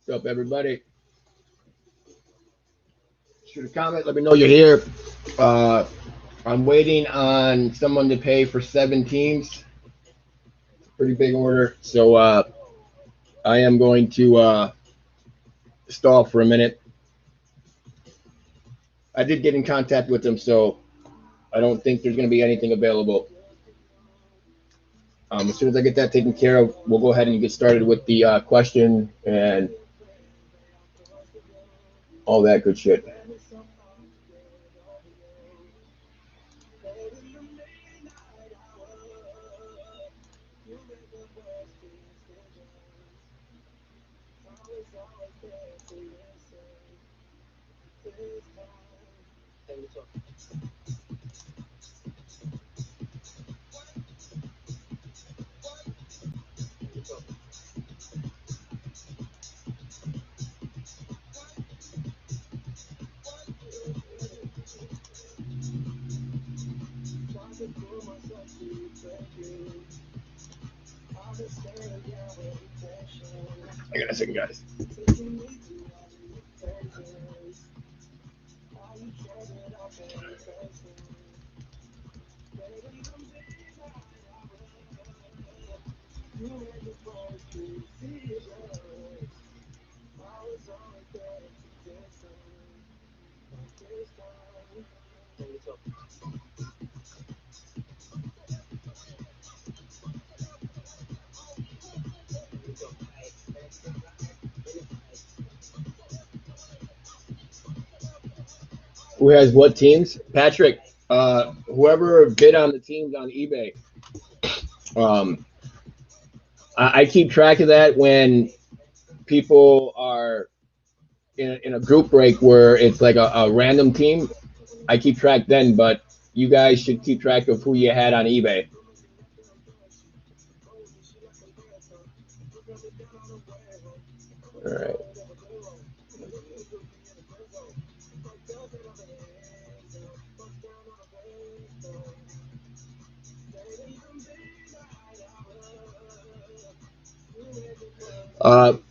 What's up, everybody? Shoot a comment. Let me know you're here. Uh, I'm waiting on someone to pay for 7 teams. Pretty big order. So I am going to stall for a minute. I did get in contact with them, so I don't think there's going to be anything available. As soon as I get that taken care of, we'll go ahead and get started with the question and all that good shit. I got a second, guys. Who has what teams? Patrick, whoever bid on the teams on eBay. I keep track of that when people are in a group break where it's like a random team. I keep track then, but you guys should keep track of who you had on eBay. All right.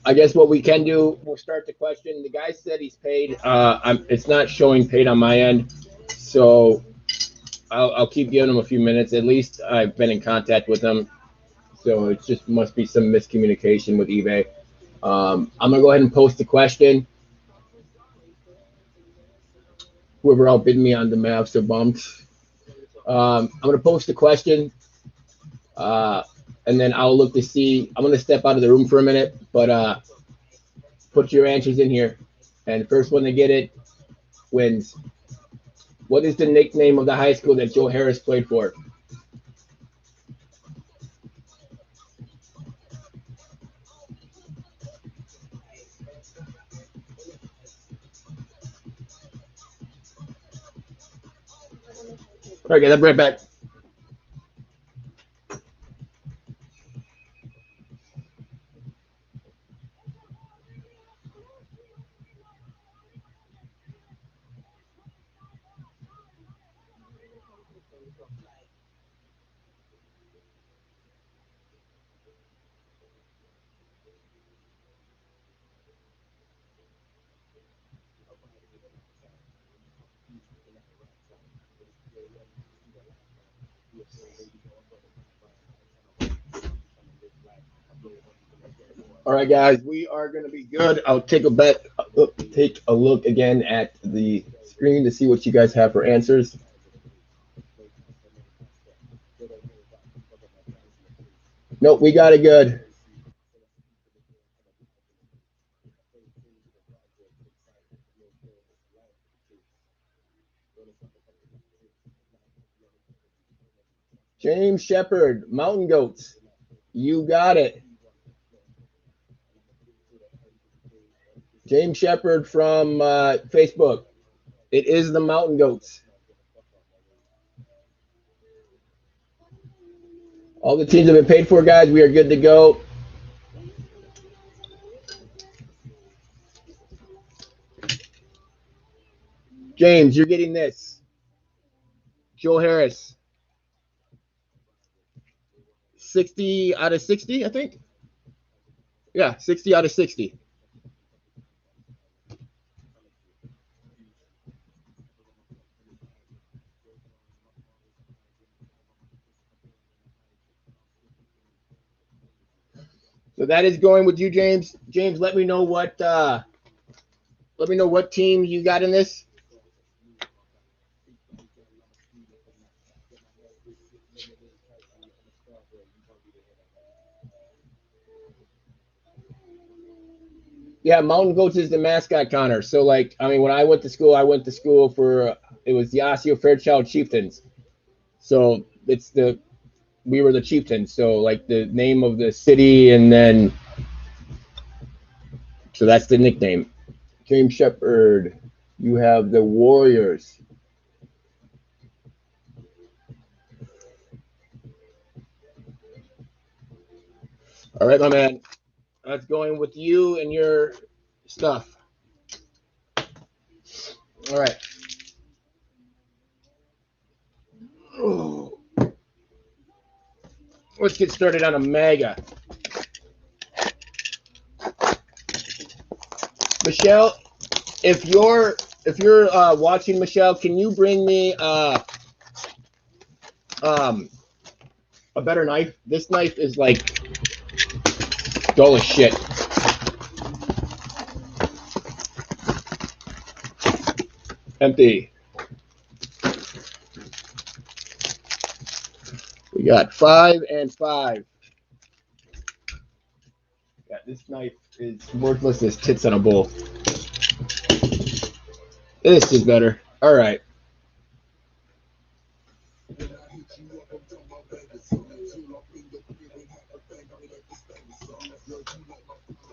I guess what we can do, we'll start the question. The guy said he's paid. It's not showing paid on my end, so I'll keep giving him a few minutes. At least I've been in contact with him, so it just must be some miscommunication with eBay. I'm gonna go ahead and post the question. Whoever outbid me on the Mavs are bummed. I'm gonna post the question, and then I'll look to see. I'm gonna step out of the room for a minute, but put your answers in here, and the first one to get it wins. What is the nickname of the high school that Joe Harris played for? Okay, I'll be right back. All right, guys, we are going to be good. I'll take a look again at the screen to see what you guys have for answers. Nope, we got it good. James Shepard, Mountain Goats. You got it. James Shepard from Facebook. It is the Mountain Goats. All the teams have been paid for, guys. We are good to go. James, you're getting this. Joe Harris. 60 out of 60, I think. Yeah, 60 out of 60. So that is going with you, James. James, let me know what team you got in this. Yeah, Mountain Goats is the mascot, Connor. So, like, I mean, when I went to school for it was the Osseo Fairchild Chieftains. So we were the Chieftains. So, like, the name of the city, and then so that's the nickname. James Shepard. You have the Warriors. All right, my man. That's going with you and your stuff. All right. Oh. Let's get started on a mega. Michelle, if you're watching, Michelle, can you bring me a better knife? This knife is like dull as shit. Empty. We got 5 and 5. Yeah, this knife is worthless as tits on a bull. This is better. All right.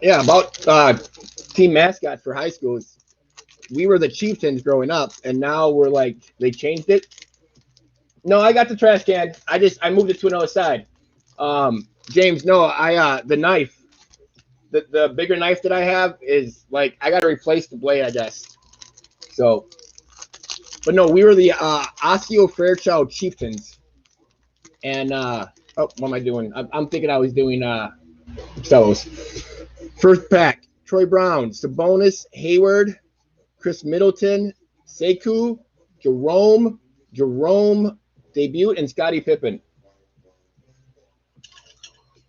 Yeah, about team mascots for high schools. We were the Chieftains growing up, and now we're like, they changed it. No, I got the trash can. I moved it to another side. James, no, the knife, the bigger knife that I have is like I got to replace the blade, I guess. So, but no, we were the Osseo Fairchild Chieftains, and what am I doing? I'm thinking I was doing fellows. First pack: Troy Brown, Sabonis, Hayward, Chris Middleton, Sekou, Jerome, debut, and Scottie Pippen.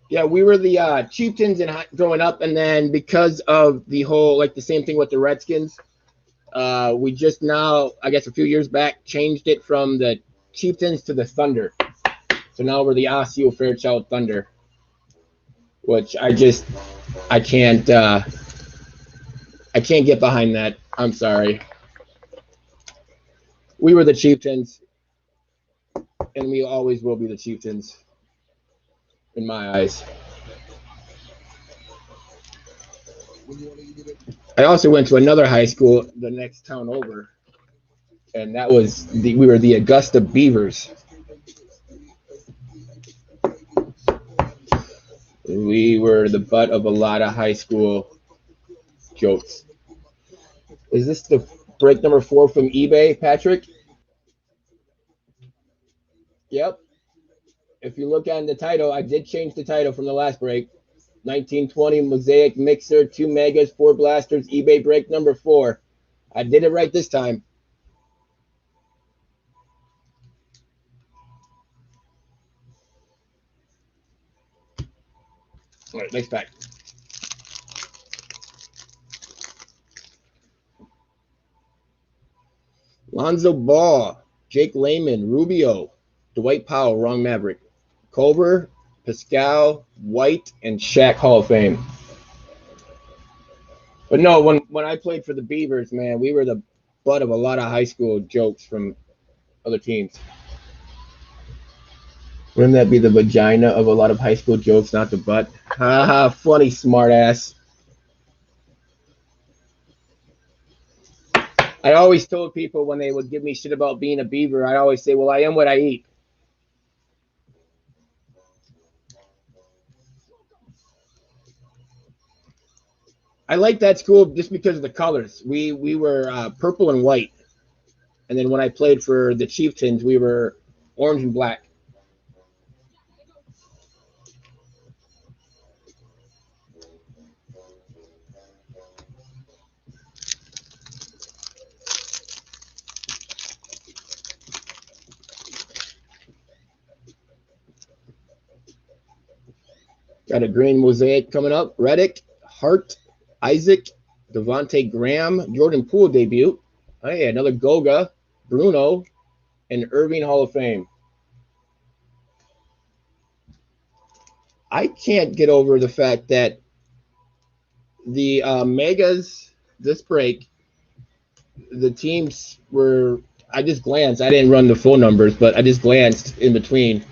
Yeah, we were the Chieftains growing up, and then because of the whole, like the same thing with the Redskins, we just now, I guess a few years back, changed it from the Chieftains to the Thunder. So now we're the Osseo Fairchild Thunder, which I can't get behind that. I'm sorry. We were the Chieftains, and we always will be the Chieftains, in my eyes. I also went to another high school the next town over, and that was we were the Augusta Beavers. We were the butt of a lot of high school jokes. Is this the break number 4 from eBay, Patrick? Yep. If you look on the title, I did change the title from the last break. 1920 Mosaic Mixer, 2 Megas, 4 Blasters, eBay break number 4. I did it right this time. All right, next pack. Lonzo Ball, Jake Layman, Rubio, Dwight Powell, wrong Maverick, Culver, Pascal, White, and Shaq Hall of Fame. But no, when I played for the Beavers, man, we were the butt of a lot of high school jokes from other teams. Wouldn't that be the vagina of a lot of high school jokes, not the butt? Haha, funny, smartass. I always told people when they would give me shit about being a Beaver, I always say, well, I am what I eat. I like that school just because of the colors. We were purple and white. And then when I played for the Chieftains, we were orange and black. Got a green Mosaic coming up. Reddick, Hart, Isaac, Devontae Graham, Jordan Poole debut. Hey, another Goga, Bruno, and Irving Hall of Fame. I can't get over the fact that the Megas this break, the teams were, I just glanced. I didn't run the full numbers, but I just glanced in between.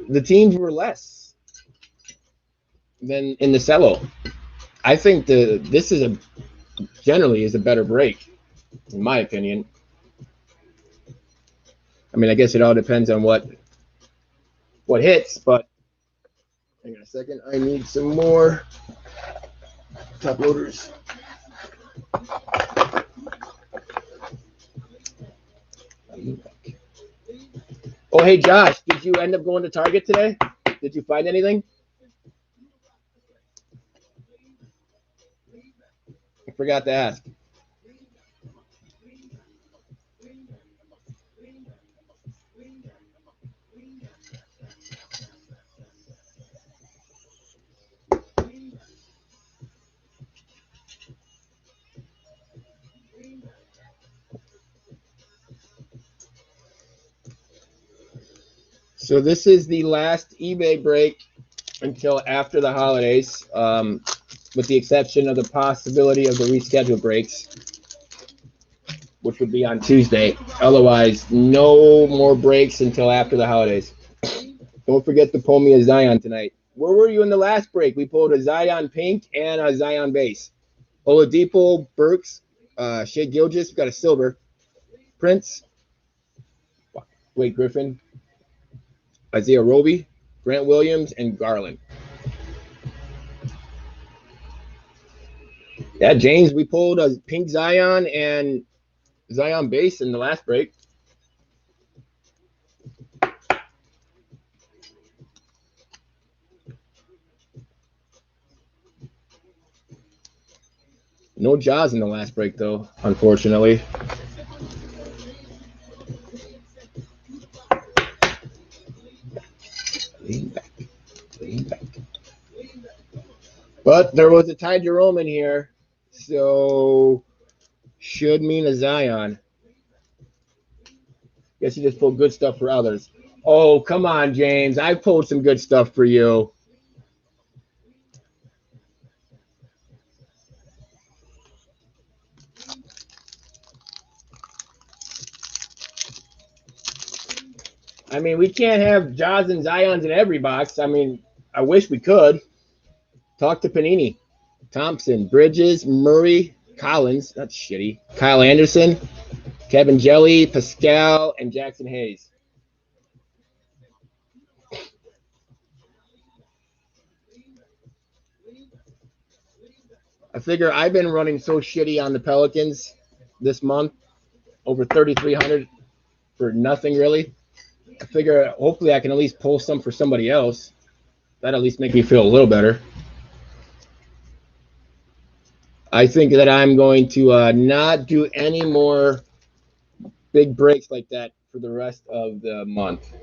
The teams were less than in the cello. I think this is generally a better break, in my opinion. I mean, I guess it all depends on what hits, but hang on a second. I need some more top loaders. Oh, hey, Josh, did you end up going to Target today? Did you find anything? I forgot to ask. So this is the last eBay break until after the holidays, with the exception of the possibility of the rescheduled breaks, which would be on Tuesday. Otherwise, no more breaks until after the holidays. Don't forget to pull me a Zion tonight. Where were you in the last break? We pulled a Zion pink and a Zion base. Oladipo, Burks, Shea Gilgeous, got a silver. Prince, Blake Griffin, Isaiah Roby, Grant Williams, and Garland. Yeah, James, we pulled a pink Zion and Zion base in the last break. No Jaws in the last break, though, unfortunately. Lean back. Lean back. But there was a Ty Jerome in here, so should mean a Zion. Guess you just pulled good stuff for others. Oh, come on, James. I pulled some good stuff for you. I mean, we can't have Jaws and Zions in every box. I mean, I wish we could. Talk to Panini. Thompson, Bridges, Murray, Collins. That's shitty. Kyle Anderson, Kevin Jelly, Pascal, and Jackson Hayes. I figure I've been running so shitty on the Pelicans this month, over 3,300 for nothing really. I figure hopefully I can at least pull some for somebody else. That at least make me feel a little better. I think that I'm going to not do any more big breaks like that for the rest of the month.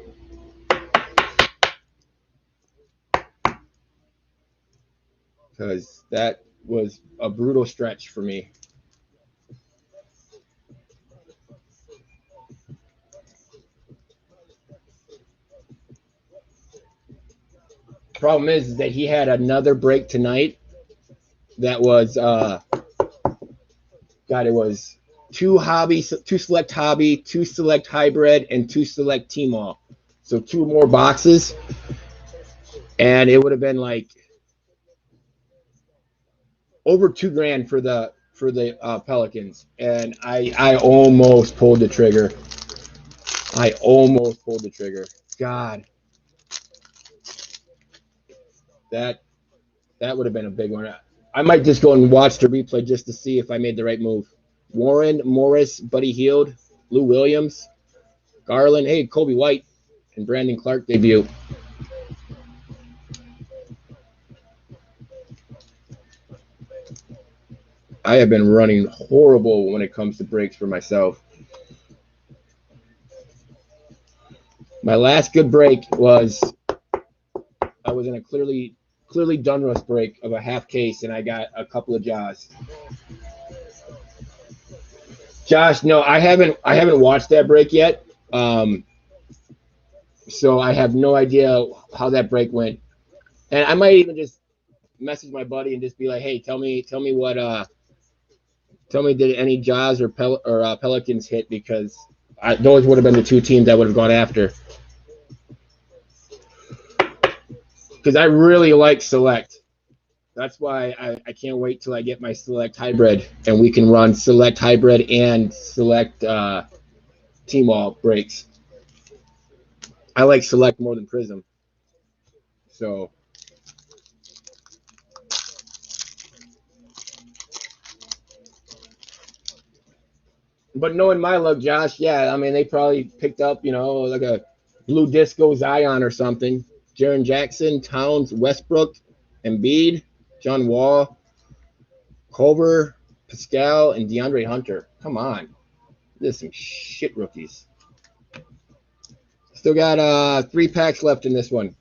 Because that was a brutal stretch for me. Problem is that he had another break tonight that was it was two select hobby, two select hybrid, and two select team all. So 2 more boxes, and it would have been like over $2,000 for the Pelicans, and I almost pulled the trigger. God, that would have been a big one. I might just go and watch the replay just to see if I made the right move. Warren, Morris, Buddy Hield, Lou Williams, Garland, hey, Kobe White, and Brandon Clark debut. I have been running horrible when it comes to breaks for myself. My last good break was I was in a clearly clearly Dunruss break of a half case, and I got a couple of jaws. Josh, no, I haven't watched that break yet. So I have no idea how that break went. And I might even just message my buddy and just be like, "Hey, tell me what did any Jaws or Pelicans hit, because those would have been the two teams I would have gone after." Because I really like Select. That's why I can't wait till I get my Select Hybrid and we can run Select Hybrid and Select T-Mall breaks. I like Select more than Prism. So. But knowing my luck, Josh, yeah, I mean, they probably picked up, like a Blue Disco Zion or something. Jaren Jackson, Towns, Westbrook, Embiid, John Wall, Culver, Pascal, and DeAndre Hunter. Come on. There's some shit rookies. Still got 3 packs left in this one.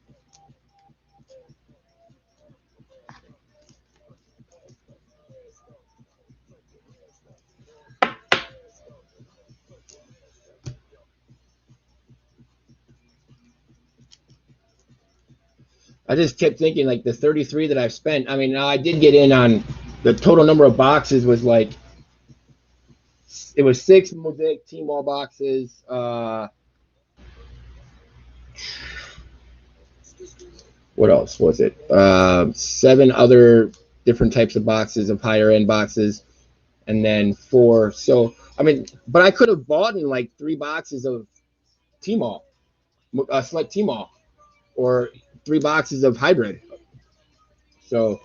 I just kept thinking, like, the 33 that I've spent. I mean, now I did get in on the total number of boxes was like, it was 6 Mosaic T-Mall boxes. What else was it? 7 other different types of boxes, of higher end boxes, and then 4. So, I mean, but I could have bought in like 3 boxes of T-Mall, Select T-Mall, or 3 boxes of hybrid. So,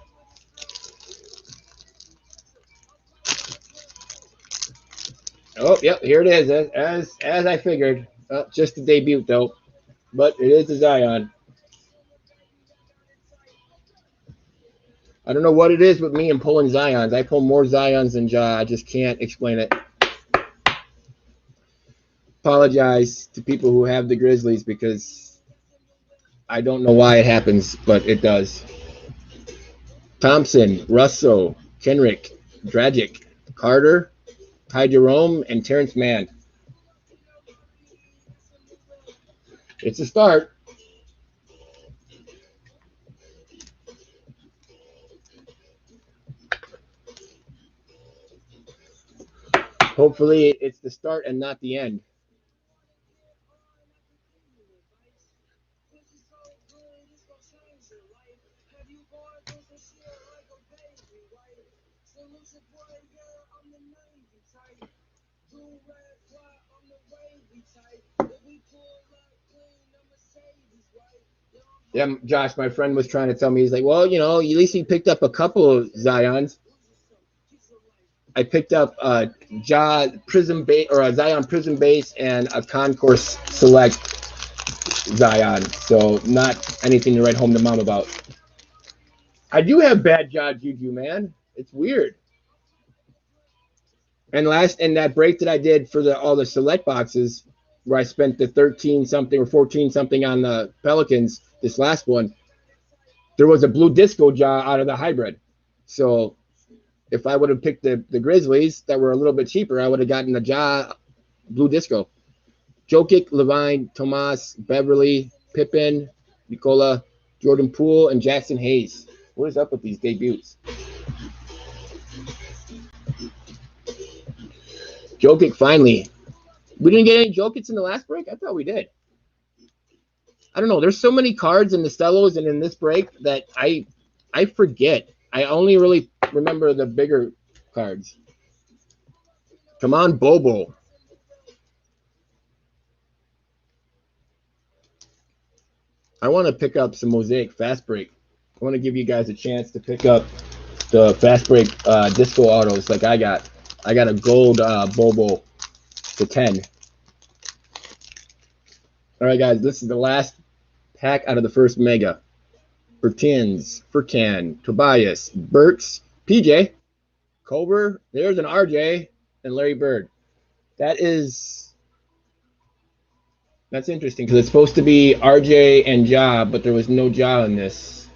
oh, yep, here it is, as I figured. Just a debut though, but it is a Zion. I don't know what it is with me and pulling Zions. I pull more Zions than Ja. I just can't explain it. Apologize to people who have the Grizzlies, because I don't know why it happens, but it does. Thompson, Russell, Kenrick, Dragic, Carter, Ty Jerome, and Terrence Mann. It's a start. Hopefully it's the start and not the end. Yeah, Josh, my friend was trying to tell me, he's like, well, at least he picked up a couple of Zions. I picked up a Prism base, or a Zion Prism base, and a Concourse Select Zion. So not anything to write home to mom about. I do have bad Ja Juju, man. It's weird. And that break that I did for all the select boxes, where I spent the 13 something or 14 something on the Pelicans, this last one, there was a Blue Disco Ja out of the hybrid. So if I would have picked the Grizzlies that were a little bit cheaper, I would have gotten the Ja Blue Disco. Jokic, Levine, Tomas, Beverly, Pippen, Nicola, Jordan Poole, and Jackson Hayes. What is up with these debuts? Jokic finally. We didn't get any Jokic in the last break? I thought we did. I don't know. There's so many cards in the Stellos and in this break that I forget. I only really remember the bigger cards. Come on, Bobo. I want to pick up some Mosaic Fast Break. I want to give you guys a chance to pick up the Fast Break Disco Autos like I got. I got a gold Bobo to 10. All right, guys, this is the last pack out of the first Mega. Bertans, Furkan, Tobias, Burks, PJ, Culver, there's an RJ, and Larry Bird. That's interesting, because it's supposed to be RJ and Ja, but there was no Ja in this.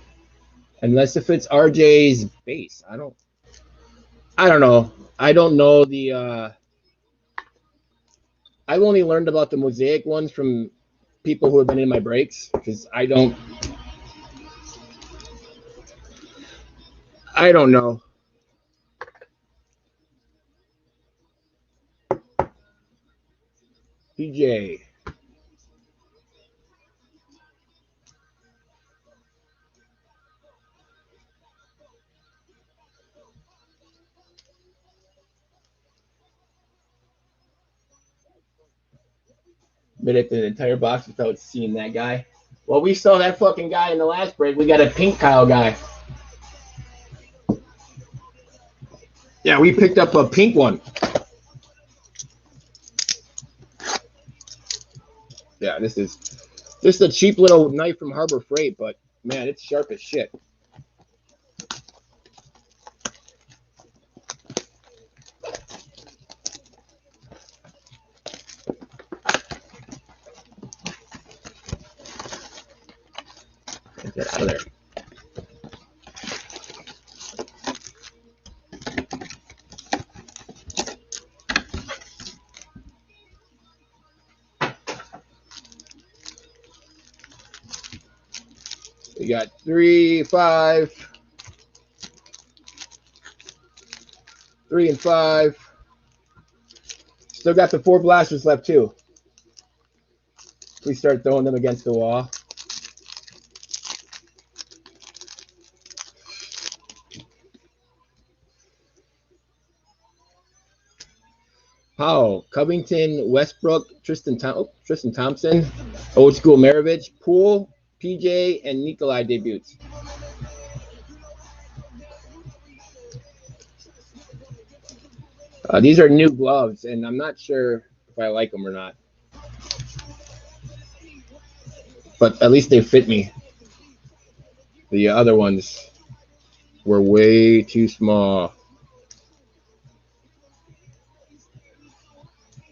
Unless if it's RJ's base. I don't know. I don't know the I've only learned about the Mosaic ones from people who have been in my breaks because I don't know. PJ. Made it the entire box without seeing that guy. Well, we saw that fucking guy in the last break. We got a pink Kyle guy. Yeah, we picked up a pink one. Yeah, this is just a cheap little knife from Harbor Freight, but man, it's sharp as shit. Get out of there. We got 3, 5, 3 and 5. Still got the 4 blasters left too. We start throwing them against the wall. Powell, Covington, Westbrook, Tristan Thompson, Old School Maravich, Poole, PJ, and Nikolai debuts. These are new gloves, and I'm not sure if I like them or not. But at least they fit me. The other ones were way too small.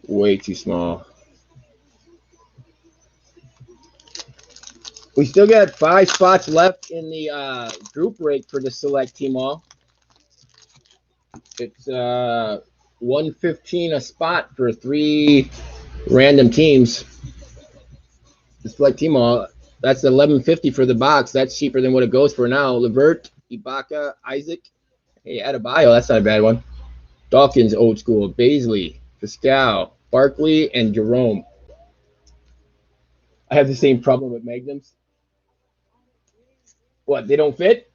Way too small. We still got 5 spots left in the group break for the select team all. It's 115 a spot for 3 random teams. The select team all. That's 1150 for the box. That's cheaper than what it goes for now. Levert, Ibaka, Isaac. Hey, Adebayo, that's not a bad one. Dawkins, Old School, Baisley, Pascal, Barkley, and Jerome. I have the same problem with Magnums. What, they don't fit?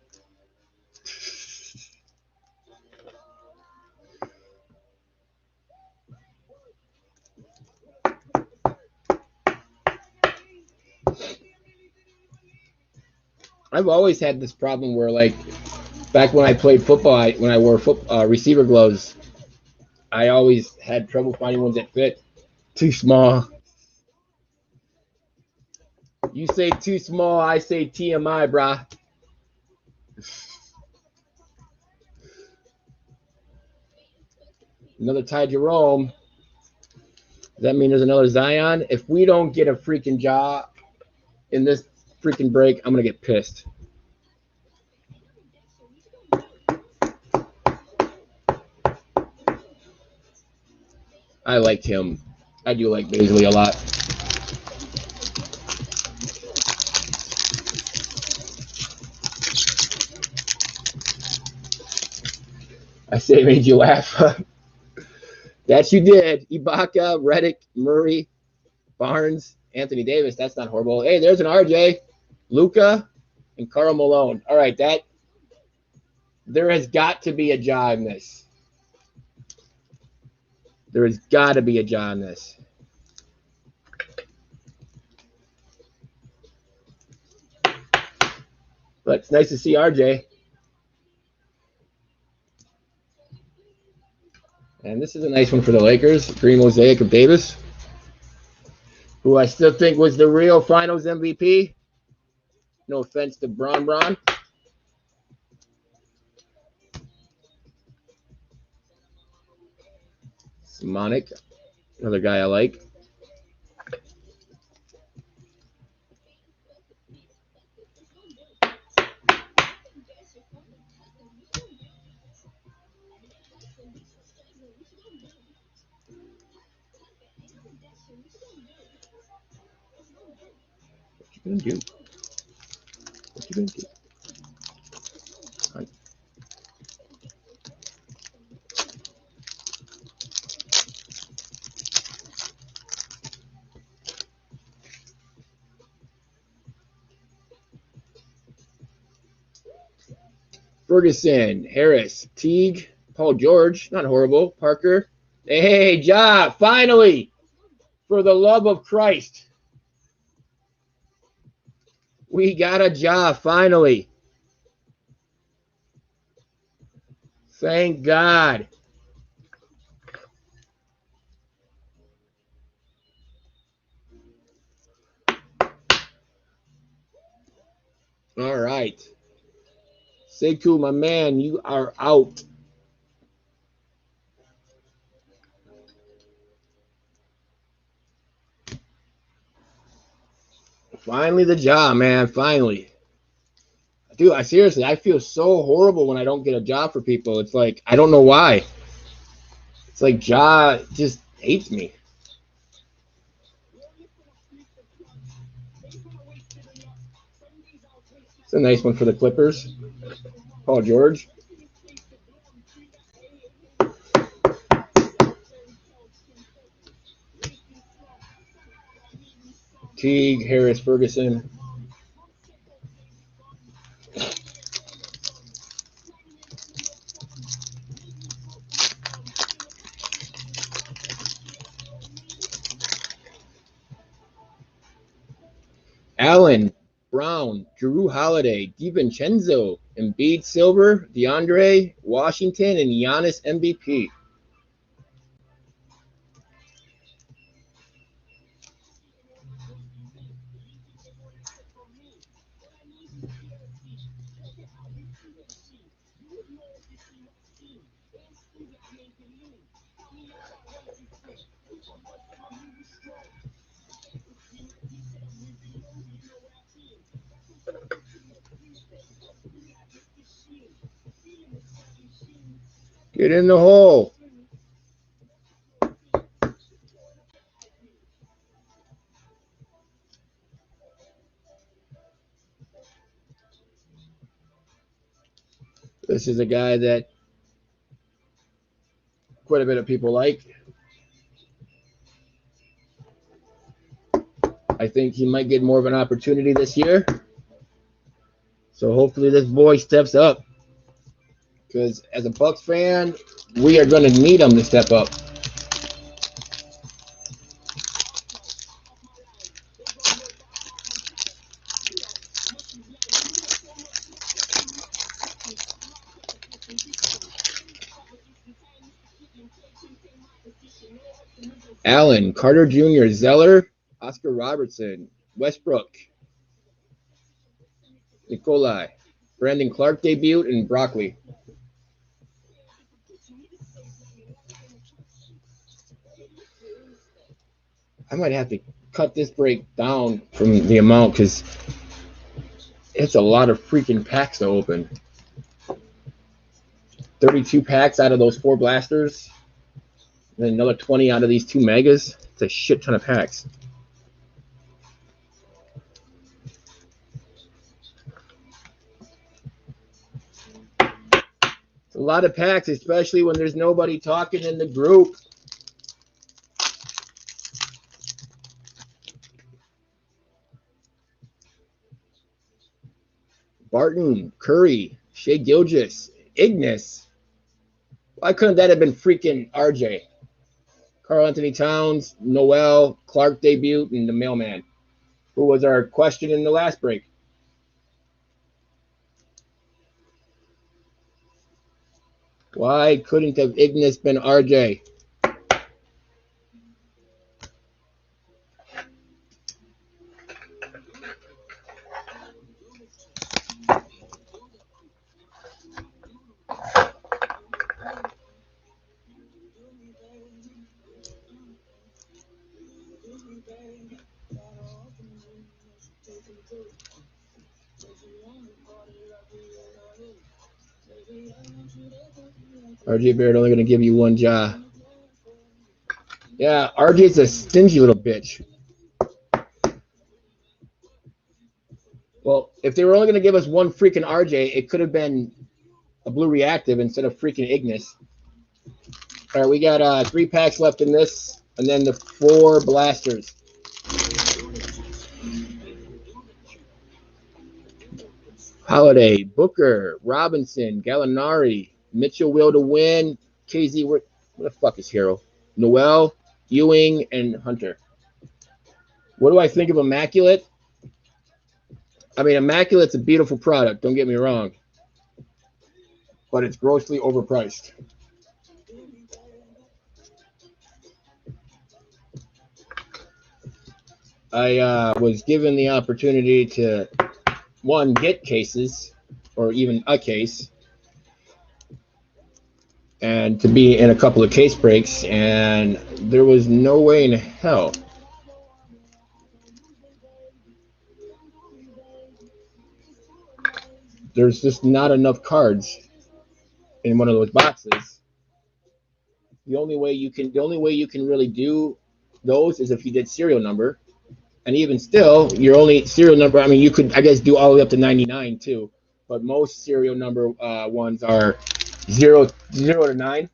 I've always had this problem where, like, back when I played football, when I wore receiver gloves, I always had trouble finding ones that fit. Too small. You say too small, I say TMI, brah. Another Ty Jerome. Does that mean there's another Zion? If we don't get a freaking job in this freaking break, I'm going to get pissed. I liked him. I do like Baisley a lot. I say made you laugh. That you did. Ibaka, Reddick, Murray, Barnes, Anthony Davis. That's not horrible. Hey, there's an RJ, Luca, and Karl Malone. All right, there has got to be a jaw in this. There has got to be a jaw in this. But it's nice to see RJ. And this is a nice one for the Lakers. Green Mosaic of Davis, who I still think was the real Finals MVP. No offense to Bron. Simonic, another guy I like. What you gonna do? What you gonna do? Ferguson, Harris, Teague, Paul George, not horrible. Parker. Hey, Ja, finally! For the love of Christ. We got a Ja, finally. Thank God. All right. Sekou, my man, you are out. Finally, the job, man. Finally. Dude, I feel so horrible when I don't get a job for people. It's like, I don't know why. It's like Ja just hates me. It's a nice one for the Clippers. Paul George. Teague, Harris, Ferguson. Allen, Brown, Drew Holiday, DiVincenzo, Embiid Silver, DeAndre, Washington, and Giannis MVP. Get in the hole. This is a guy that quite a bit of people like. I think he might get more of an opportunity this year. So hopefully this boy steps up. Because as a Bucks fan, we are going to need him to step up. Allen, Carter Jr., Zeller, Oscar Robertson, Westbrook, Nikolai, Brandon Clark debut, and Broccoli. I might have to cut this break down from the amount because it's a lot of freaking packs to open. 32 packs out of those 4 blasters, and then another 20 out of these 2 megas. It's a shit ton of packs. It's a lot of packs, especially when there's nobody talking in the group. Barton, Curry, Shea Gilgis, Ignis. Why couldn't that have been freaking RJ? Karl Anthony Towns, Noel, Clark debut, and the mailman, who was our question in the last break. Why couldn't have Ignis been RJ? RJ Barrett only going to give you one jaw. Yeah, RJ's a stingy little bitch. Well, if they were only going to give us one freaking RJ, it could have been a blue reactive instead of freaking Ignis. All right, we got 3 packs left in this, and then the 4 blasters. Holiday, Booker, Robinson, Gallinari, Mitchell will to win, KZ, what the fuck is Hero? Noel, Ewing, and Hunter. What do I think of Immaculate? I mean, Immaculate's a beautiful product, don't get me wrong. But it's grossly overpriced. I was given the opportunity to, one, get cases, or even a case, and to be in a couple of case breaks, and there was no way in hell there's just not enough cards in one of those boxes. The only way you can really do those is if you did serial number, and even still, your only serial number. I mean, you could, I guess, do all the way up to 99 too, but most serial number ones are 0 to 9.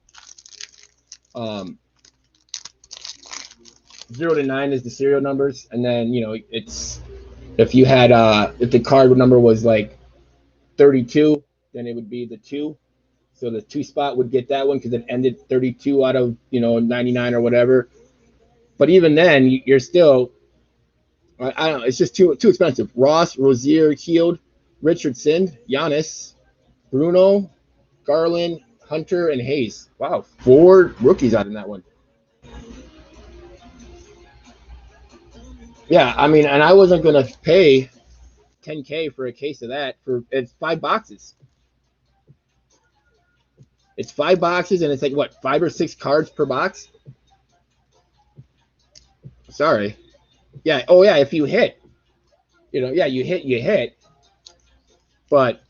0 to 9 is the serial numbers, and then it's if you had if the card number was like 32, then it would be the 2. So the 2 spot would get that one because it ended 32 out of 99 or whatever. But even then, you're still, I don't know, it's just too expensive. Ross, Rozier, Heald, Richardson, Giannis, Bruno, Garland, Hunter, and Hayes. Wow, 4 rookies out in that one. Yeah, I mean, and I wasn't gonna pay $10K for a case of that. It's 5 boxes. It's 5 boxes, and it's like what, 5 or 6 cards per box. Sorry. Yeah. Oh yeah. If you hit, yeah, you hit. But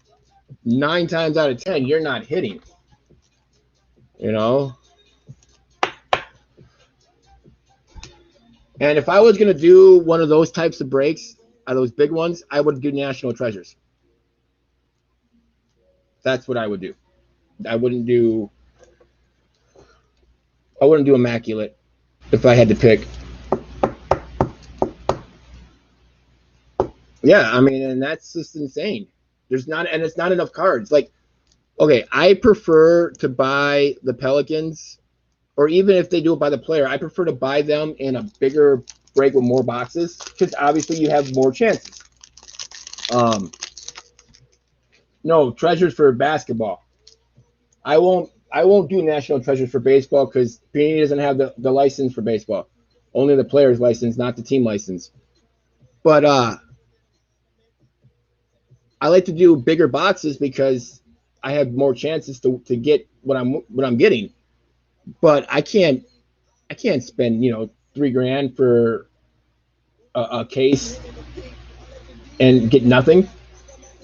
9 times out of 10, you're not hitting. And if I was gonna do one of those types of breaks, those big ones, I would do National Treasures. That's what I would do. I wouldn't do Immaculate if I had to pick. Yeah, I mean, and that's just insane. It's not enough cards. Like, okay, I prefer to buy the Pelicans, or even if they do it by the player, I prefer to buy them in a bigger break with more boxes because obviously you have more chances. No, treasures for basketball. I won't do National Treasures for baseball because Panini doesn't have the license for baseball. Only the player's license, not the team license. But I like to do bigger boxes because I have more chances to get what I'm getting. But I can't spend $3,000 for a case and get nothing.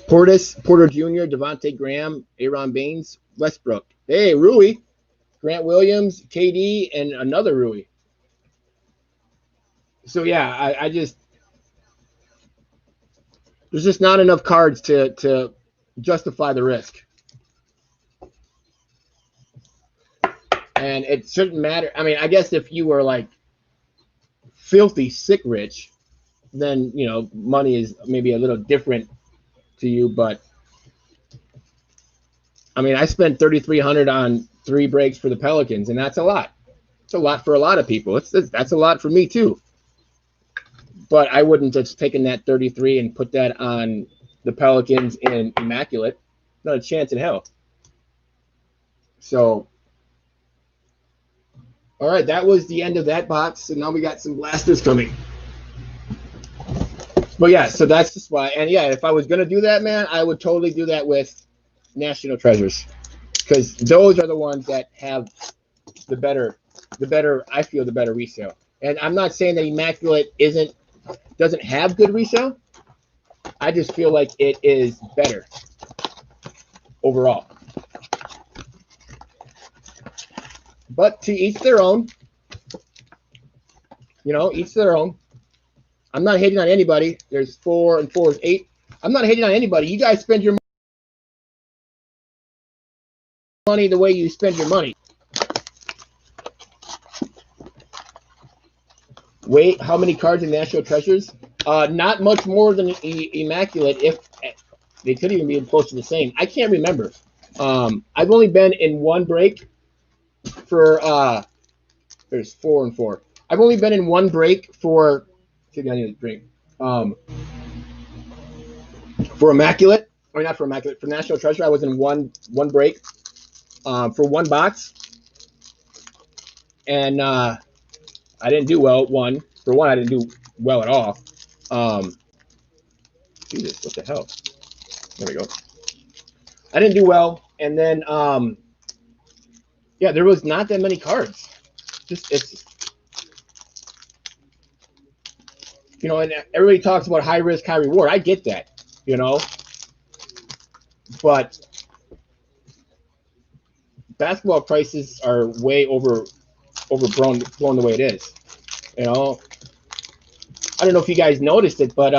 Porter Jr., Devontae Graham, Aaron Baines, Westbrook. Hey, Rui, Grant Williams, KD, and another Rui. So yeah, I just, there's just not enough cards to justify the risk. And it shouldn't matter. I mean, I guess if you were like filthy sick rich, then money is maybe a little different to you. But I mean, I spent $3,300 on 3 breaks for the Pelicans, and that's a lot. It's a lot for a lot of people. That's a lot for me too. But I wouldn't have taken that 33 and put that on the Pelicans in Immaculate. Not a chance in hell. So, all right, that was the end of that box. And now we got some blasters coming. But yeah, so that's just why. And yeah, if I was gonna do that, man, I would totally do that with National Treasures, because those are the ones that have the better. I feel the better resale. And I'm not saying that Immaculate doesn't have good resale. I just feel like it is better overall. But to each their own. You know, each their own. I'm not hating on anybody. There's 4 and 4 is 8. I'm not hating on anybody. You guys spend your money the way you spend your money. Wait, how many cards in National Treasures? Not much more than Immaculate. If they could even be close to the same. I can't remember. I've only been in one break for there's 4 and 4. I've only been in one break for I need a drink. For Immaculate, or not for Immaculate, for National Treasure, I was in one break for one box, and I didn't do well. For one, I didn't do well at all. Jesus, what the hell? There we go. I didn't do well, and then yeah, there was not that many cards. It's you know, and everybody talks about high risk, high reward. I get that, you know, but basketball prices are way overblown the way it is. You know, I don't know if you guys noticed it, but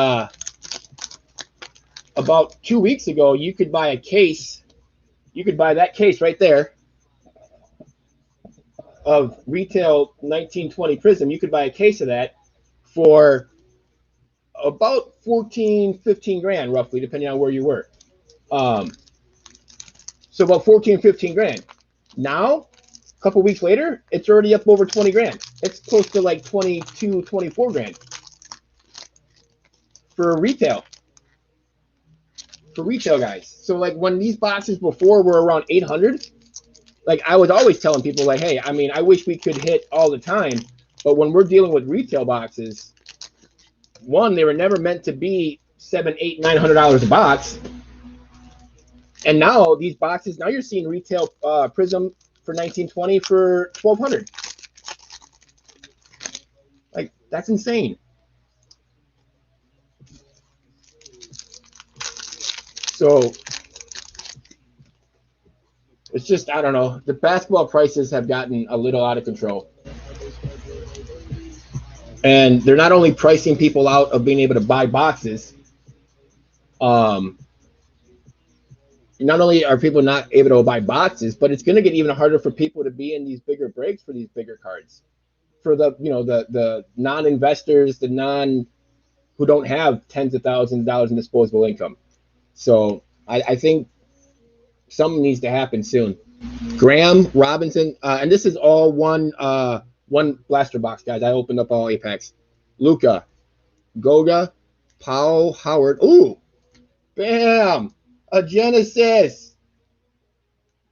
about 2 weeks ago, you could buy a case. You could buy that case right there of retail 1920 Prism. You could buy a case of that for about 14, 15 grand, roughly, depending on where you were. So about 14, 15 grand. Now, a couple weeks later, it's already up over 20 grand. It's close to like 22, 24 grand for retail. For retail guys. So like when these boxes before were around 800, like I was always telling people like, hey, I mean, I wish we could hit all the time, but when we're dealing with retail boxes, one, they were never meant to be $700, $800, $900 a box. And now these boxes, now you're seeing retail Prism for 1920 for 1200. Like that's insane. So it's just, I don't know. The basketball prices have gotten a little out of control. And they're not only pricing people out of being able to buy boxes. Not only are people not able to buy boxes, but it's going to get even harder for people to be in these bigger breaks for these bigger cards. For the, you know, the non-investors, who don't have tens of thousands of dollars in disposable income. So I think something needs to happen soon. Graham Robinson, and this is all one blaster box, guys. I opened up all Apex. Luca, Goga, Powell, Howard. Ooh, bam! A Genesis.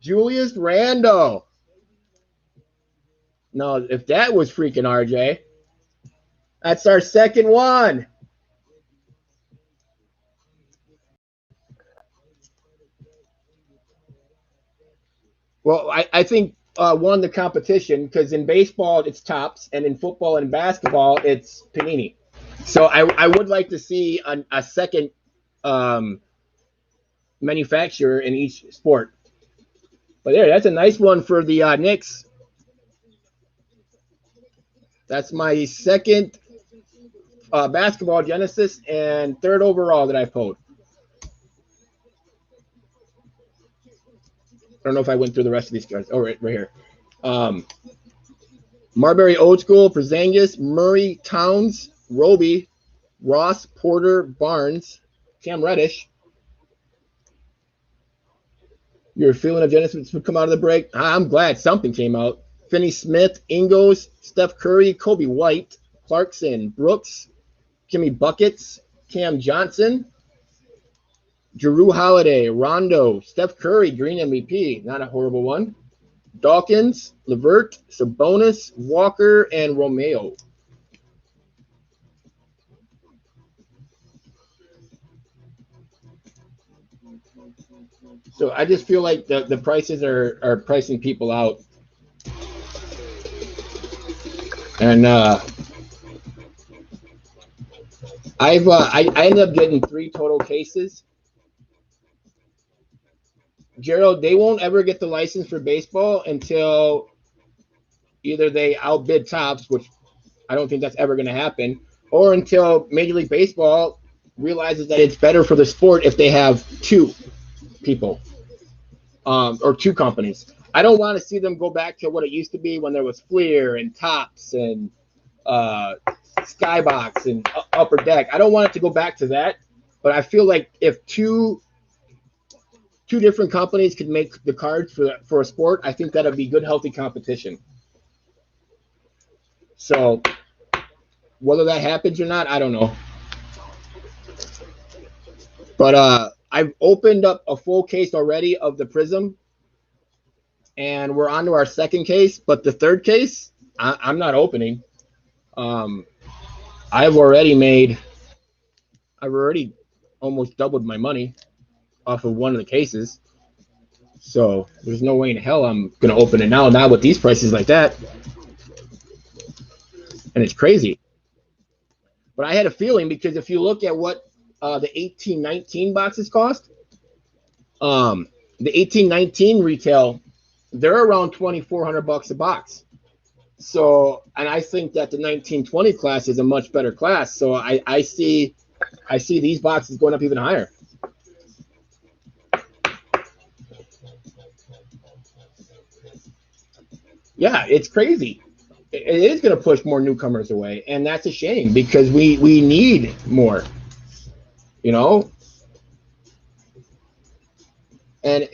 Julius Randle. No, if that was freaking RJ, that's our second one. Well, I think won the competition because in baseball it's Topps, and in football and basketball it's Panini. So I would like to see a second manufacturer in each sport. But there, that's a nice one for the Knicks. That's my second basketball Genesis and third overall that I pulled. I don't know if I went through the rest of these cards. Oh, right here. Marbury Old School, Porzingis, Murray, Towns, Roby, Ross, Porter, Barnes, Cam Reddish. Your feeling of Genesis would come out of the break? I'm glad something came out. Finney Smith, Ingles, Steph Curry, Kobe White, Clarkson, Brooks, Jimmy Buckets, Cam Johnson, Jrue Holiday, Rondo, Steph Curry, Green MVP, not a horrible one. Dawkins, Levert, Sabonis, Walker, and Romeo. So I just feel like the prices are pricing people out. And I ended up getting 3 total cases. Gerald, they won't ever get the license for baseball until either they outbid Topps, which I don't think that's ever going to happen, or until Major League Baseball realizes that it's better for the sport if they have two people or two companies. I don't want to see them go back to what it used to be when there was Fleer and Topps and Skybox and Upper Deck. I don't want it to go back to that, but I feel like if two different companies could make the cards for a sport, I think that'd be good, healthy competition. So whether that happens or not, I don't know. But I've opened up a full case already of the Prism, and we're on to our second case. But the third case, I'm not opening. I've already almost doubled my money off of one of the cases. So there's no way in hell I'm going to open it now, not with these prices like that. And it's crazy. But I had a feeling, because if you look at what the 1819 boxes cost, the 1819 retail, they're around $2,400 a box. So, and I think that the 1920 class is a much better class. So I see these boxes going up even higher. Yeah, it's crazy. It is going to push more newcomers away, and that's a shame, because we need more, you know. And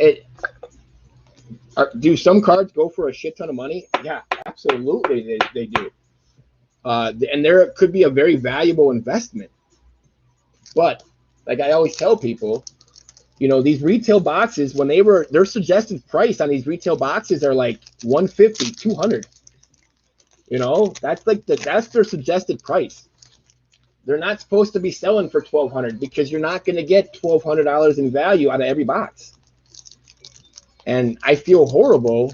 do some cards go for a shit ton of money? Yeah, absolutely, they do. And there could be a very valuable investment. But like I always tell people, you know, these retail boxes, when their suggested price on these retail boxes are like 150, 200. You know, that's their suggested price. They're not supposed to be selling for $1,200, because you're not going to get $1,200 in value out of every box. And I feel horrible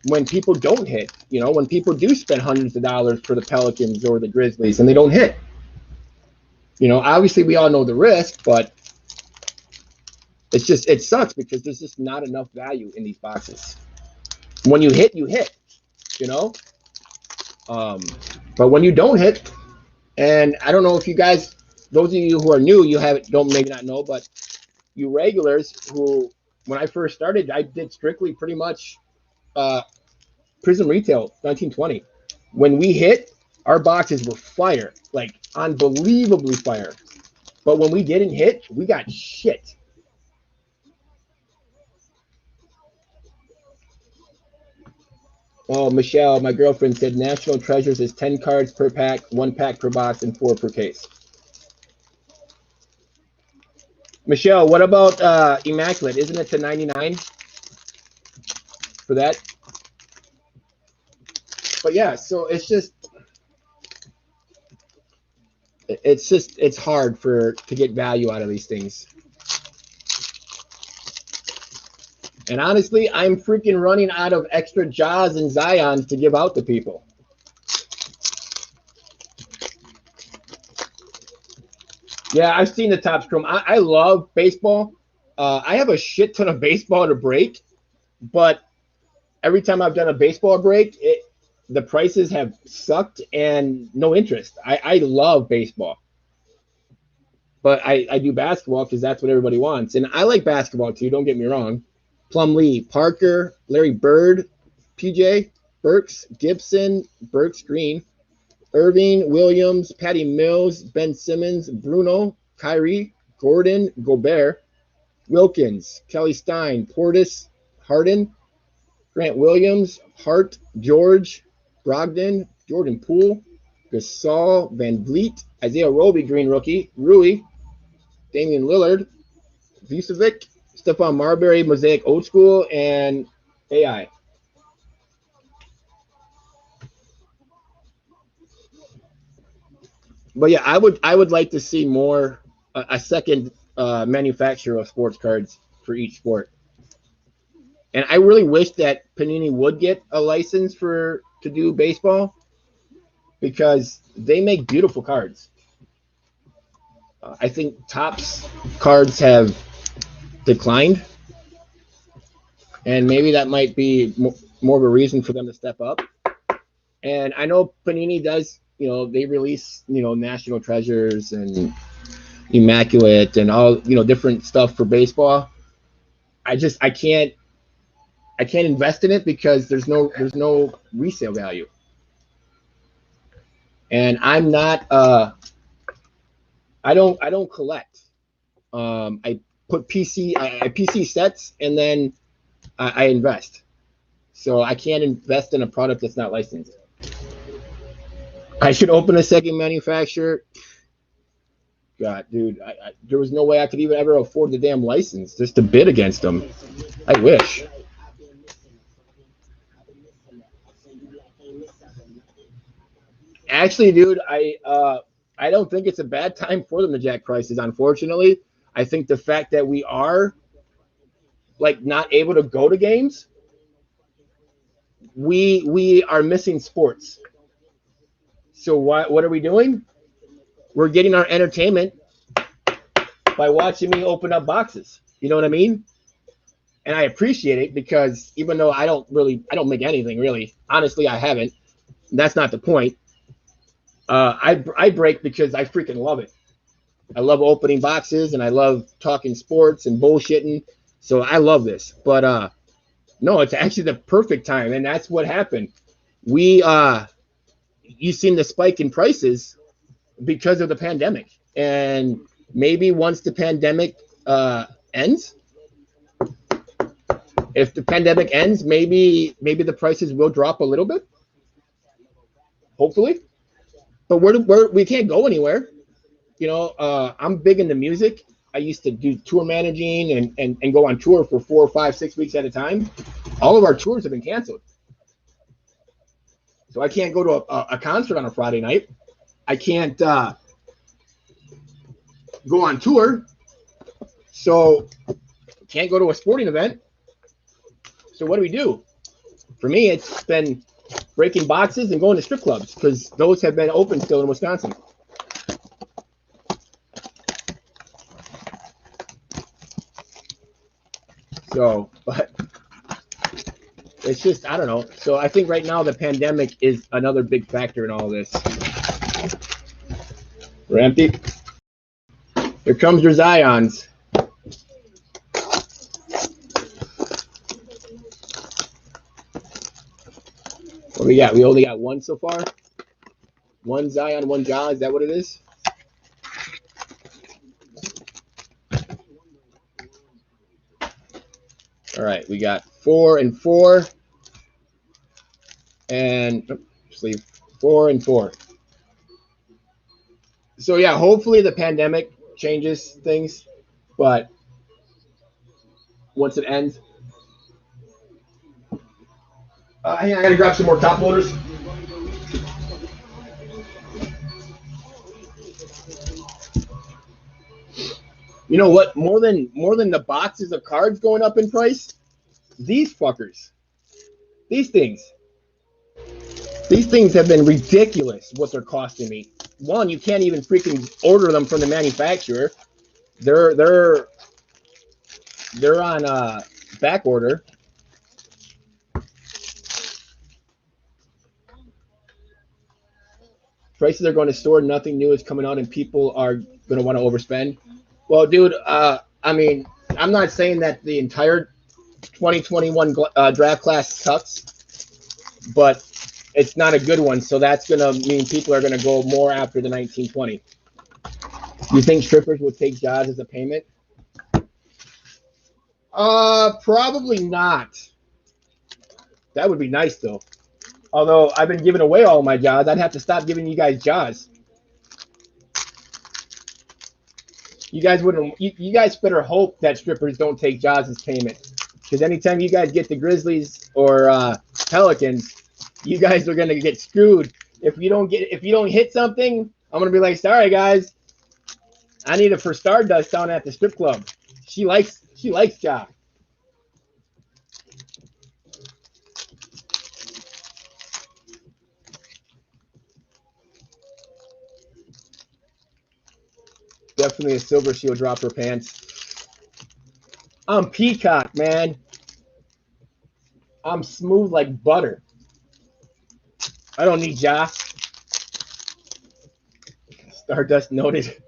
when people don't hit, you know, when people do spend hundreds of dollars for the Pelicans or the Grizzlies and they don't hit. You know, obviously we all know the risk, but it sucks, because there's just not enough value in these boxes. When you hit, you know. But when you don't hit, and I don't know if you guys, those of you who are new, don't maybe not know, but you regulars who, when I first started, I did strictly pretty much Prism Retail 1920. When we hit, our boxes were fire, like unbelievably fire. But when we didn't hit, we got shit. Oh, Michelle, my girlfriend, said National Treasures is 10 cards per pack, 1 pack per box, and 4 per case. Michelle, what about Immaculate? Isn't it to 99 for that? But yeah, so it's hard to get value out of these things. And honestly, I'm freaking running out of extra Jaws and Zions to give out to people. Yeah, I've seen the Topps Chrome. I love baseball. I have a shit ton of baseball to break, but every time I've done a baseball break, the prices have sucked and no interest. I love baseball, but I do basketball because that's what everybody wants. And I like basketball too, don't get me wrong. Plumlee, Parker, Larry Bird, PJ, Burks, Gibson, Burks Green, Irving, Williams, Patty Mills, Ben Simmons, Bruno, Kyrie, Gordon, Gobert, Wilkins, Kelly Stein, Portis, Harden, Grant Williams, Hart, George, Brogdon, Jordan Poole, Gasol, Van Vliet, Isaiah Roby, green rookie, Rui, Damian Lillard, Vucevic, Stephon Marbury, Mosaic Old School, and AI. But yeah, I would like to see more, a second manufacturer of sports cards for each sport. And I really wish that Panini would get a license to do baseball, because they make beautiful cards. I think Topps cards have declined, and maybe that might be more of a reason for them to step up. And I know Panini does, they release, National Treasures and Immaculate and all, different stuff for baseball. I can't invest in it because there's no resale value. And I'm not I don't collect. I put PC sets and then I invest. So I can't invest in a product that's not licensed. I should open a second manufacturer. God, dude, there was no way I could even ever afford the damn license just to bid against them. I wish. Actually, dude, I don't think it's a bad time for them to jack prices. Unfortunately, I think the fact that we are like not able to go to games, we are missing sports. So what are we doing? We're getting our entertainment by watching me open up boxes. You know what I mean? And I appreciate it because even though I don't make anything really. Honestly, I haven't. That's not the point. I break because I freaking love it. I love opening boxes and I love talking sports and bullshitting. So I love this. But no, it's actually the perfect time, and that's what happened. You've seen the spike in prices because of the pandemic, and maybe once the pandemic ends, if the pandemic ends, maybe the prices will drop a little bit, hopefully. But we can't go anywhere. I'm big into music. I used to do tour managing and go on tour for 4 or 5, 6 weeks at a time. All of our tours have been canceled. So I can't go to a concert on a Friday night. I can't go on tour. So can't go to a sporting event. So what do? For me, it's been breaking boxes and going to strip clubs because those have been open still in Wisconsin. So, but it's just, I don't know. So I think right now the pandemic is another big factor in all this. We're empty. Here comes your Zions. What we got? We only got one so far. One Zion, one Ja. Is that what it is? All right, we got 4 and 4, and just leave 4 and 4. So yeah, hopefully the pandemic changes things, but once it ends, hang on, I gotta grab some more top loaders. You know what? More than the boxes of cards going up in price, these fuckers, these things have been ridiculous. What they're costing me. One, you can't even freaking order them from the manufacturer. They're on back order. Prices are going to soar. Nothing new is coming out, and people are going to want to overspend. Well, dude, I mean, I'm not saying that the entire 2021 draft class sucks, but it's not a good one. So that's going to mean people are going to go more after the 1920. You think strippers would take Jaws as a payment? Probably not. That would be nice though. Although I've been giving away all my Jaws, I'd have to stop giving you guys Jaws. You guys wouldn't. You guys better hope that strippers don't take Jaws as payment, because anytime you guys get the Grizzlies or Pelicans, you guys are gonna get screwed. If you don't hit something, I'm gonna be like, sorry guys, I need it for Stardust down at the strip club. She likes Ja. Definitely a silver. She'll drop her pants. I'm Peacock, man. I'm smooth like butter. I don't need Ja. Stardust noted.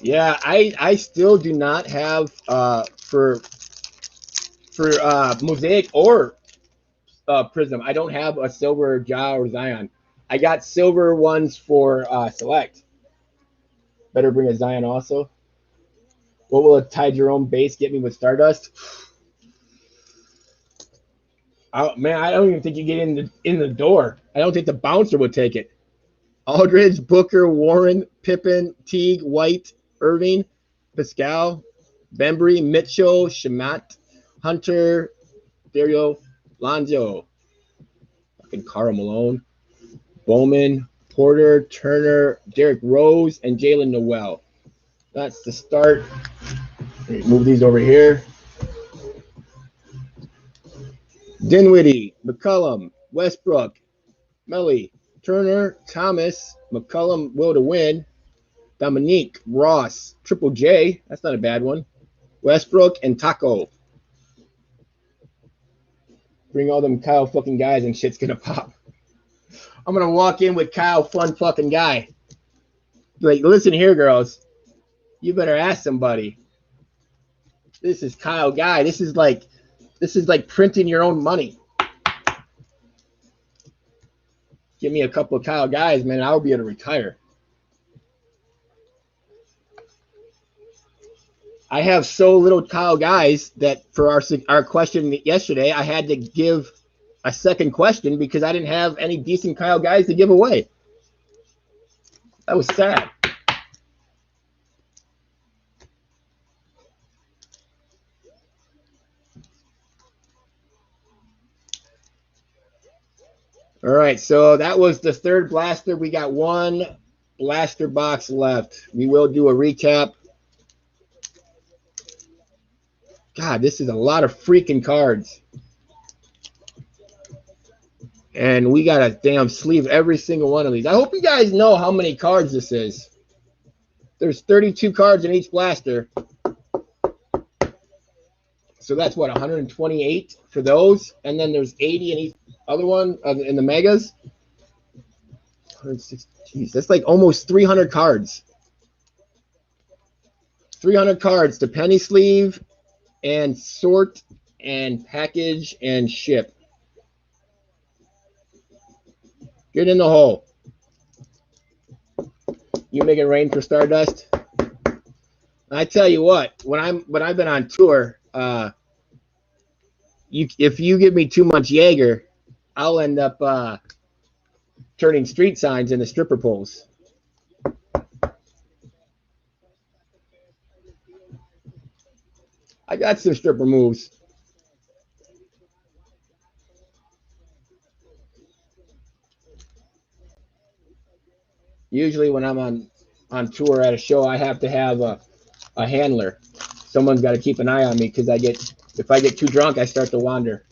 Yeah, I still do not have for Mosaic or Prism. I don't have a silver Ja or Zion. I got silver ones for Select. Better bring a Zion also. What will a Ty Jerome base get me with Stardust? Man, I don't even think you get in the door. I don't think the bouncer would take it. Aldridge, Booker, Warren, Pippen, Teague, White, Irving, Pascal, Bembry, Mitchell, Shamat, Hunter, Dario, Lonzo, fucking Karl Malone, Bowman, Porter, Turner, Derrick Rose, and Jalen Noel. That's the start. Move these over here. Dinwiddie, McCollum, Westbrook, Melly, Turner, Thomas, McCollum, will to win, Dominique, Ross, Triple J, that's not a bad one, Westbrook, and Taco. Bring all them Kyle fucking guys and shit's gonna pop. I'm gonna walk in with Kyle fun fucking guy. Like, listen here, girls. You better ask somebody. This is Kyle guy. This is like printing your own money. Give me a couple of Kyle guys, man. I'll be able to retire. I have so little Kyle guys that for our question yesterday, I had to give a second question because I didn't have any decent Kyle guys to give away. That was sad. All right, so that was the third blaster. We got one blaster box left. We will do a recap. God, this is a lot of freaking cards. And we got to damn sleeve every single one of these. I hope you guys know how many cards this is. There's 32 cards in each blaster. So that's what, 128 for those? And then there's 80 in each other one in the megas. 160, geez, that's like almost 300 cards. 300 cards to penny sleeve and sort and package and ship. Get in the hole. You make it rain for Stardust. I tell you what, when I've been on tour, if you give me too much Jaeger, I'll end up turning street signs into stripper poles. I got some stripper moves. Usually when I'm on tour at a show, I have to have a handler. Someone's got to keep an eye on me because if I get too drunk, I start to wander.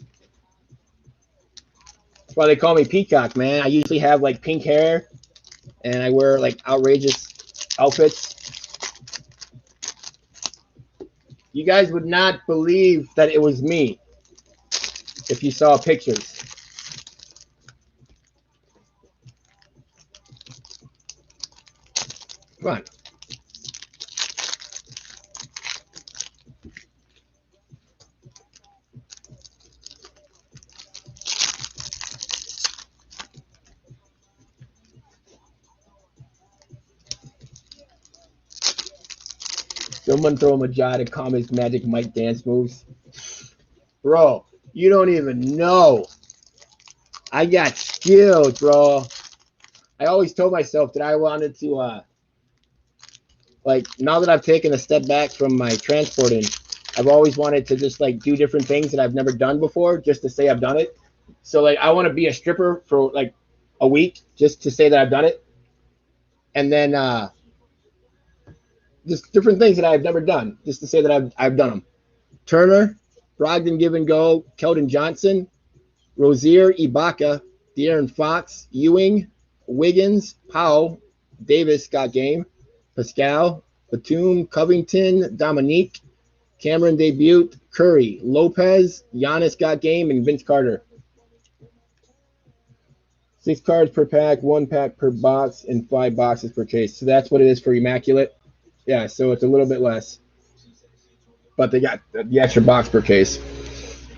That's why they call me Peacock, man. I usually have like pink hair and I wear like outrageous outfits. You guys would not believe that it was me if you saw pictures. Come on. Someone throw him a jaw to calm his Magic Mike dance moves. Bro, you don't even know. I got skills, bro. I always told myself that I wanted to, like, now that I've taken a step back from my transporting, I've always wanted to just, like, do different things that I've never done before just to say I've done it. So, like, I want to be a stripper for, like, a week just to say that I've done it. And then, just different things that I've never done, just to say that I've done them. Turner, Brogdon, Give and Go, Keldon Johnson, Rozier, Ibaka, De'Aaron Fox, Ewing, Wiggins, Powell, Davis got game, Pascal, Batum, Covington, Dominique, Cameron debut, Curry, Lopez, Giannis got game, and Vince Carter. 6 cards per pack, 1 pack per box, and 5 boxes per case. So that's what it is for Immaculate. Yeah, so it's a little bit less. But they got the extra box per case.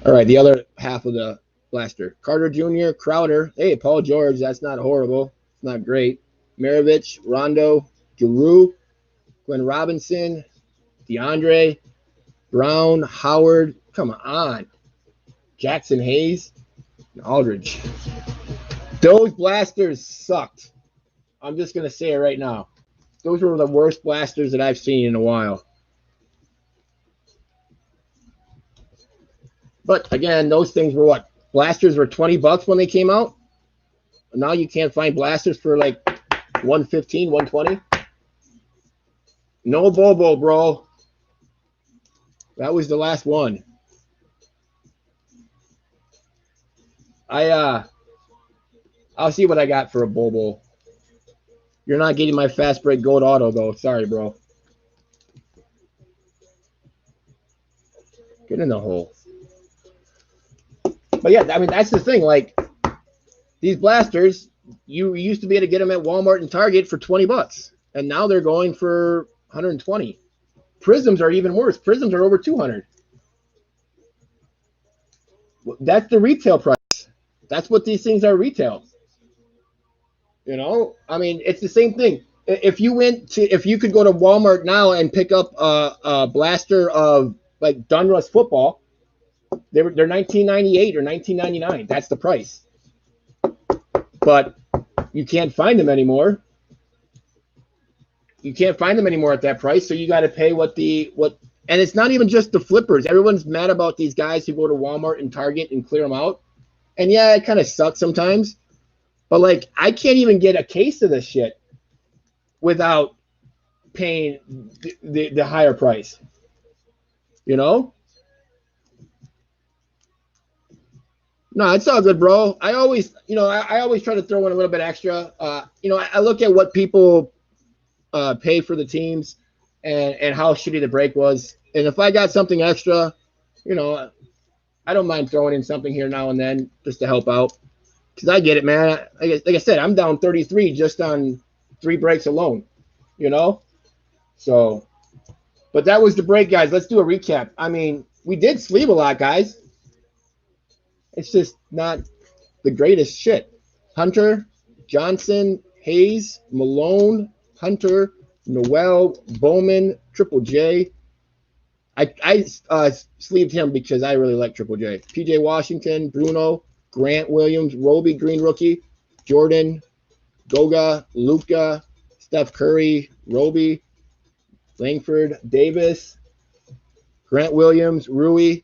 All right, the other half of the blaster. Carter Jr., Crowder. Hey, Paul George, that's not horrible. It's not great. Maravich, Rondo, Giroux, Glenn Robinson, DeAndre, Brown, Howard. Come on. Jackson Hayes, and Aldridge. Those blasters sucked. I'm just going to say it right now. Those were the worst blasters that I've seen in a while. But again, those things were what? Blasters were $20 when they came out. Now you can't find blasters for like $115, $120. No Bobo, bro. That was the last one. I'll see what I got for a Bobo. You're not getting my fast break gold auto though. Sorry, bro. Get in the hole. But yeah, I mean that's the thing. Like these blasters, you used to be able to get them at Walmart and Target for $20, and now they're going for 120. Prisms are even worse. Prisms are over 200. That's the retail price. That's what these things are retail. You know, I mean, it's the same thing. If you could go to Walmart now and pick up a blaster of like Donruss football, they're $19.98 or $19.99. That's the price. But you can't find them anymore. You can't find them anymore at that price, so you got to pay and it's not even just the flippers. Everyone's mad about these guys who go to Walmart and Target and clear them out. And yeah, it kind of sucks sometimes. But like, I can't even get a case of this shit without paying the higher price. You know? No, it's all good, bro. I always try to throw in a little bit extra. I look at what people pay for the teams and how shitty the break was. And if I got something extra, I don't mind throwing in something here now and then just to help out. Because I get it, man. Like I said, I'm down 33 just on 3 breaks alone, So, but that was the break, guys. Let's do a recap. I mean, we did sleeve a lot, guys. It's just not the greatest shit. Hunter, Johnson, Hayes, Malone, Hunter, Noel, Bowman, Triple J. I sleeved him because I really like Triple J. PJ Washington, Bruno, Grant Williams, Roby Green rookie, Jordan, Goga, Luka, Steph Curry, Roby, Langford, Davis, Grant Williams, Rui,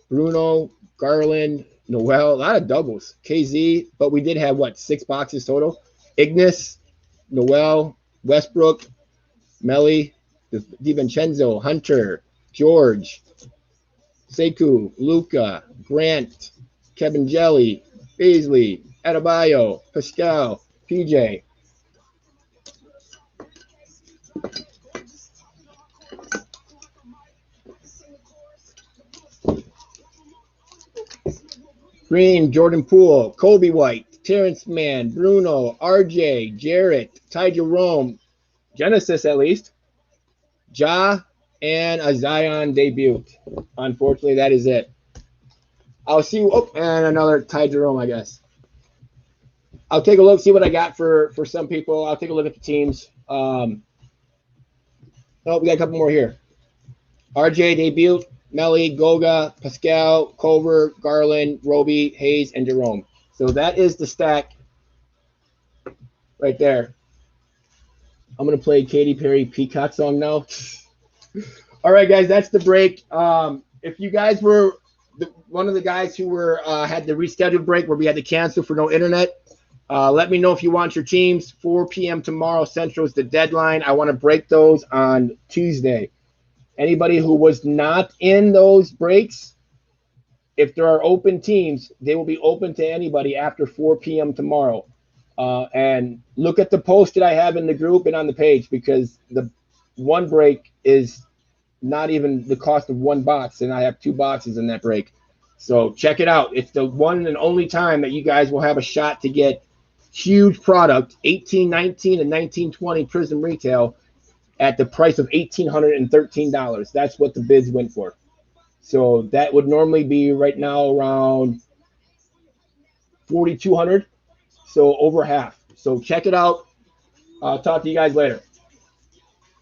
Bruno, Garland, Noel, a lot of doubles. KZ, but we did have 6 boxes total. Ignis, Noel, Westbrook, Melly, DiVincenzo, Hunter, George, Sekou, Luka, Grant, Kevin Jelly, Beasley, Adebayo, Pascal, PJ. Green, Jordan Poole, Kobe White, Terrence Mann, Bruno, RJ, Jarrett, Ty Jerome, Genesis at least, Ja, and a Zion debut. Unfortunately, that is it. I'll see. Oh, and another Ty Jerome, I guess. I'll take a look, see what I got for some people. I'll take a look at the teams. Oh, we got a couple more here. RJ debut, Melly, Goga, Pascal, Culver, Garland, Roby, Hayes, and Jerome. So that is the stack right there. I'm going to play Katy Perry Peacock song now. All right, guys, that's the break. If you guys were one of the guys who had the rescheduled break where we had to cancel for no internet, let me know if you want your teams. 4 p.m. tomorrow Central is the deadline. I want to break those on Tuesday. Anybody who was not in those breaks, if there are open teams, they will be open to anybody after 4 p.m. tomorrow. And look at the post that I have in the group and on the page, because the one break is not even the cost of one box, and I have 2 boxes in that break. So check it out. It's the one and only time that you guys will have a shot to get huge product, 1819 and 1920 Prism retail at the price of $1,813. That's what the bids went for. So that would normally be right now around 4,200. So over half. So check it out. I'll talk to you guys later.